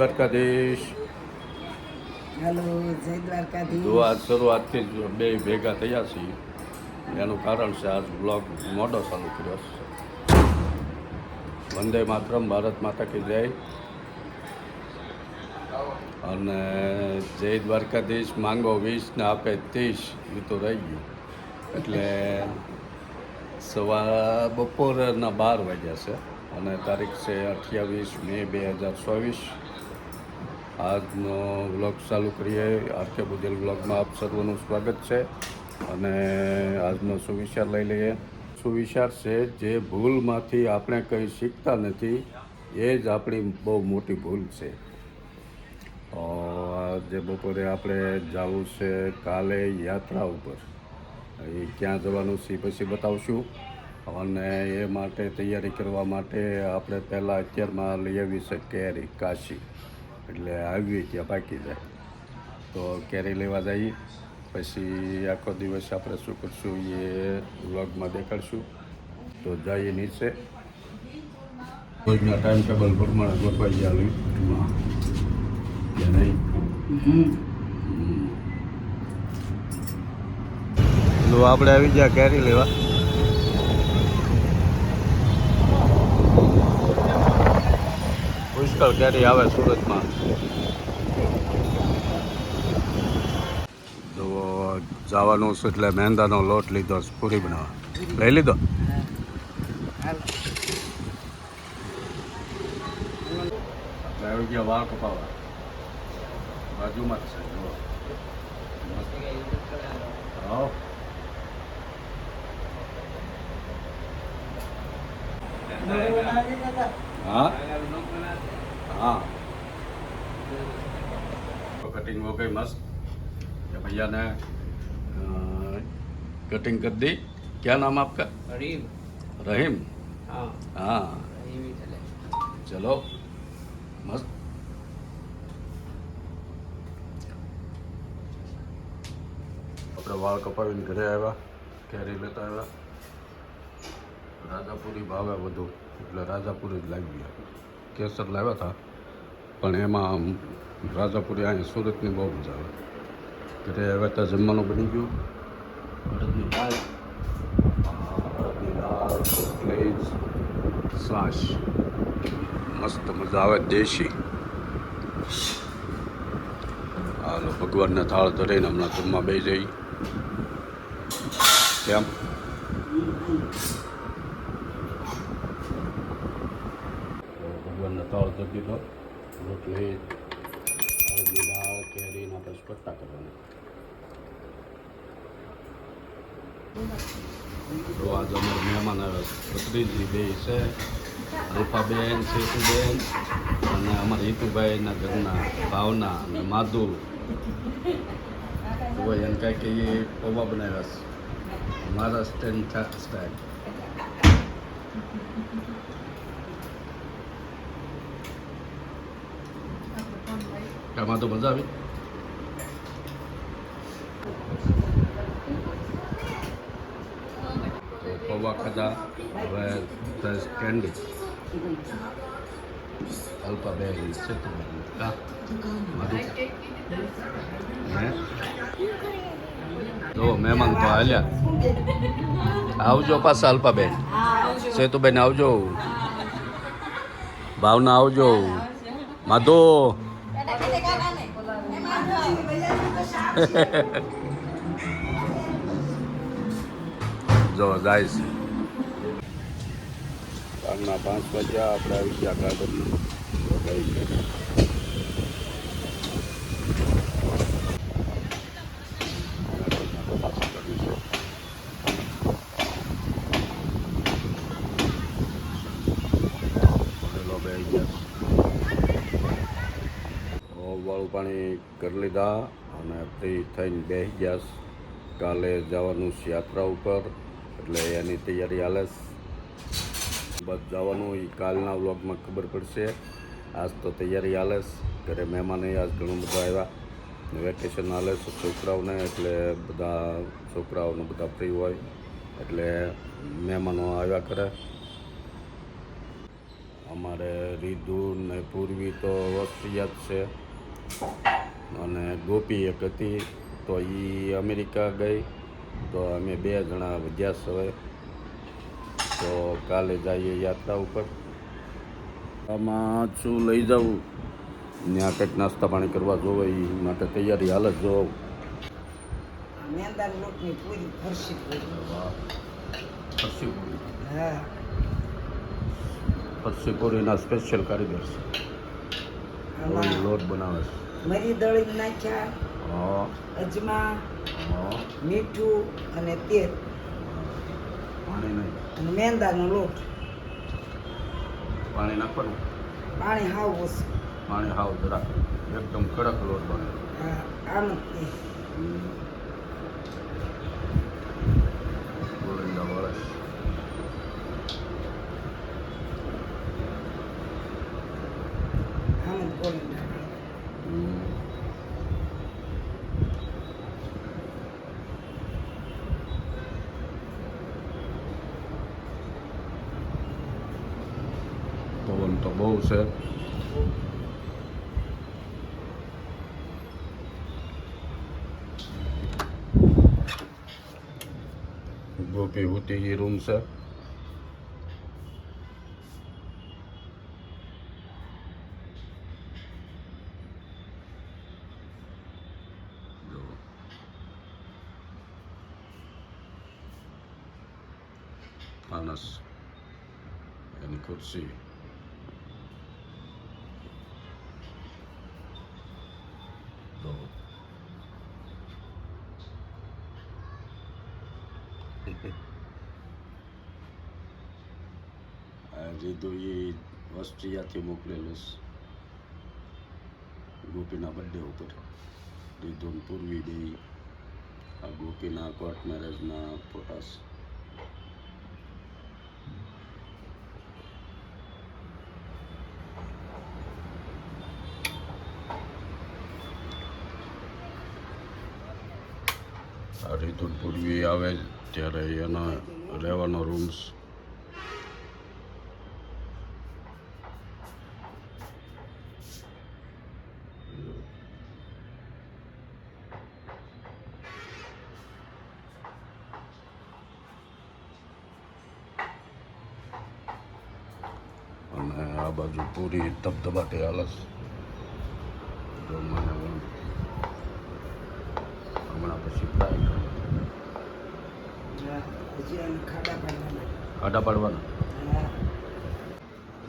Dwarkadhish. Hello, જય દ્વારકાધીશ. જો આજ શરૂઆતથી જ બે ભેગા થયા છીએ. એનું કારણ છે આજ બ્લોગ મોડો ચાલુ કર્યો છે. વંદે માતરમ, ભારત માતા કી જય. અને જય દ્વારકાધીશ માંગો 20 ને આપે 30, એ તો રહી ગયું. એટલે બપોરના 12 વાગ્યા છે અને તારીખ છે 28 મે 2024. આજનો વ્લોગ ચાલુ કરીએ. આરકે બુદેલ વ્લોગમાં આપ સર્વનું સ્વાગત છે. અને આજનો સુવિચાર લઈ લઈએ. સુવિચાર છે, જે ભૂલમાંથી આપણે કંઈ શીખતા નથી એ જ આપણી બહુ મોટી ભૂલ છે. આજે બપોરે આપણે જવું છે કાલે યાત્રા ઉપર. એ ક્યાં જવાનું છે પછી બતાવશું. અને એ માટે તૈયારી કરવા માટે આપણે પહેલાં અત્યારમાં લઈ આવી છે કેરી કાશી. એટલે આવી ત્યાં પાકી જાય તો કેરી લેવા જઈએ. પછી આખો દિવસ આપણે શું કરશું એ વ્લોગમાં દેખાડશું. તો જઈએ નીચે. રોજના ટાઈમ ટેબલ પ્રમાણે ગોઠવાઈ ગયા લિફ્ટમાં કે નહીં. આપણે આવી ગયા કેરી લેવા. પુષ્કળ કેરી આવે સુરતમાં. તો જવાનું છે એટલે મેંદાનો લોટ લીધો છે પૂરી બનાવવા. લઈ લીધો. આપણે આવી ગયા વાળ કપાવા. બાજુમાં જ છે. હા, હા हाँ तो कटिंग हो गई मस्त. ये भैया ने कटिंग कर दी. क्या नाम आपका? रहीम. रहीम. हाँ, हाँ रहीम ही चले. चलो मस्त. આપણે વાળ કપાવીને ઘરે આવ્યા. કેરી લેતા આવ્યા. રાજાપુરી ભાવે બધું એટલે રાજાપુરી જ લાવી ગયા. કેસર લાવ્યા હતા પણ એમાં રાજાપુરી અહીંયા સુરતની બહુ મજા આવે. ઘરે આવ્યા ત્યાં જમવાનું બની ગયું. અડદની દાળ, પ્લેટ, છાશ. મસ્ત મજા આવે દેશી. હાલો ભગવાનને થાળ ધરીને હમણાં જમવા બેસી જઈ. કેમ ભગવાનને થાળ ધરી દીધો. રોટલી, અડદની દાળ, કેરીના પછી પત્તા કરવાના. તો આજે અમારા મહેમાન આવ્યા. ભત્રીજી બે છે, અલ્પાબેન, સેતુબેન અને અમારા હિતુભાઈના ઘરના ભાવના અને માધુ. તો એને કાંઈક એ પૌવા બનાવ્યા છે મહારાષ્ટ્રીયન સ્ટાઇલ. આમાં તો મજા આવી. પૌવા ખાધા. હવે કેન્ડી અલ્પાબેન છે તો જો મહેમાન તો હાલ્યા. આવજો પાછા અલ્પાબેન. સેતુબેન આવજો. ભાવના આવજો. માધો જો જાય છે. રાતના 5 વાગ્યા આપણે આવી ગયા ગાર્ડનમાં. વાળું પાણી કરી લીધા અને ફ્રી થઈને બેસી ગયા. કાલે જવાનું છે યાત્રા ઉપર એટલે એની તૈયારી હાલે છે. બસ જવાનું એ કાલના વ્લોગમાં ખબર પડશે. આજ તો તૈયારી હાલે છે. ઘરે મહેમાન આજ ઘણું બધા આવ્યા. વેકેશન હાલે છે છોકરાઓને એટલે બધા છોકરાઓને બધા ફ્રી હોય એટલે મહેમાનો આવ્યા કરે. અમારે રીધુ ને પૂર્વી તો ઓસ્ટ્રિયા જ છે અને ગોપી એક હતી તો એ અમેરિકા ગઈ તો અમે 2 જણા વધ્યા છે હવે. તો કાલે જઈએ યાત્રા ઉપર. આમાં શું લઈ જવું ત્યાં કંઈક નાસ્તા પાણી કરવા જોવે એ માટે તૈયારી હાલ જ જોઉં. મેંદાના લોટની પૂરી ફરસી પૂરી. ફરસી પૂરી. હા ફરસી પૂરીના સ્પેશિયલ કારીગર છે. આમાં લોટ બનાવે છે. મરી દળી નાખ્યા, હા અજમા, હા મીઠું અને તેલ પાણી નહીં. અને મેંદાનો લોટ. પાણી નાખવાનું. પાણી હાવ ઓછું. પાણી હાવ જરાક એકદમ કડક લોટ બને. હા આમ જ તે. ગોવિંદા વરસ આમ જ ગોળી નાખી. પવન તો બહુ છે. ગોપી હોતી એ રૂમ છે. ફાનસ એની ખુરશી. તો આ રીધુ એ ઓસ્ટ્રિયાથી મોકલેલું છે ગોપીના બર્થડે ઉપર. રીધુ ને પૂર્વી બે આ ગોપીના કોર્ટ મેરેજના ફોટાસ. આ રીધુ ને પૂર્વી આવે ત્યારે એનો રહેવાનો રૂમ્સ. અને આ બાજુ પૂરી ધબધબાટી હાલસ. જો મને હમણાં પછી ફ્રાય કરવાનું. હા હજી આને ખાડા પાડવાના. ખાડા પાડવાના. હા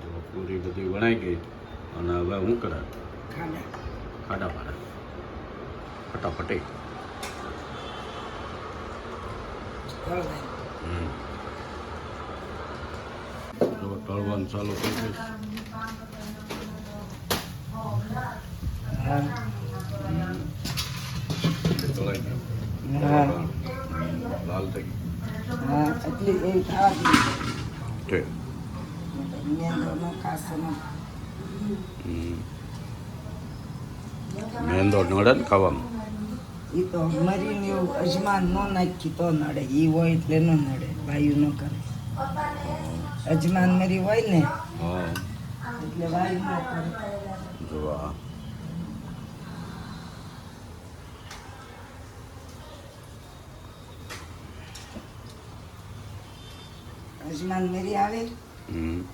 જો પૂરી બધી વણાઈ ગઈ અને હવે શું કરે ખાડા. ખાડા પાડે ફટાફટી. તળવાના. જો તળવાનું ચાલુ થઈ ગયું. હા તળાઈ ગયું. હા લાલ થઈ હા એટલી એવી ખાવા ગયું છે. મેંદોનો કાસનો. મેંદો નડે ને ખાવામાં. એ તો મરીને એવું અજમાન ન નાખી તો નડે. એ હોય એટલે ન નડે. વાયુ ન કરે. અજમાન મરી હોય ને હા એટલે વાયુ ન કરે. જો આ અજમાન મરી આવે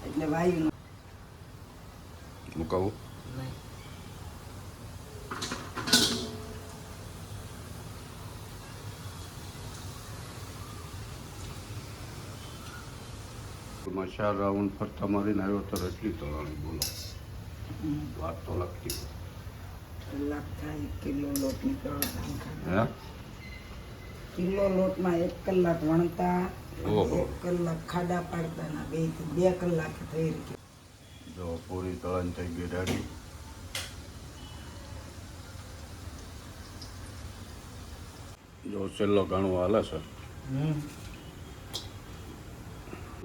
એટલે વાયુ ન મુકાવું. માં 4 રાઉન્ડ ફરતા મારીને આવ્યો તો એટલી તળાણી બોલો. વાત તો લખતી કલાક થાય. કિલો લોટ નીકળો. હે કિલો લોટમાં 1 કલાક વણતા, ઓહો. 1 કલાક ખાડા પાડતા ના 2 કલાક થઈ રહી. જો પૂરી તળાણ થઈ ગઈ રેડી. જો છેલ્લો ઘણો હાલે છે.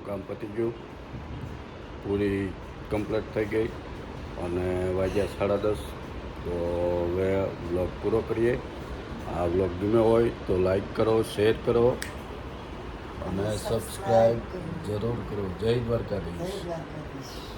કામ પતી ગયું. પૂરી કમ્પ્લીટ થઈ ગઈ અને વાગ્યા 10:30. તો હવે વ્લોગ પૂરો કરીએ. આ વ્લોગ ગમ્યો હોય તો લાઈક કરો, શેર કરો અને સબસ્ક્રાઈબ જરૂર કરો. જય દ્વારકાધીશ. જય દ્વારકાધીશ.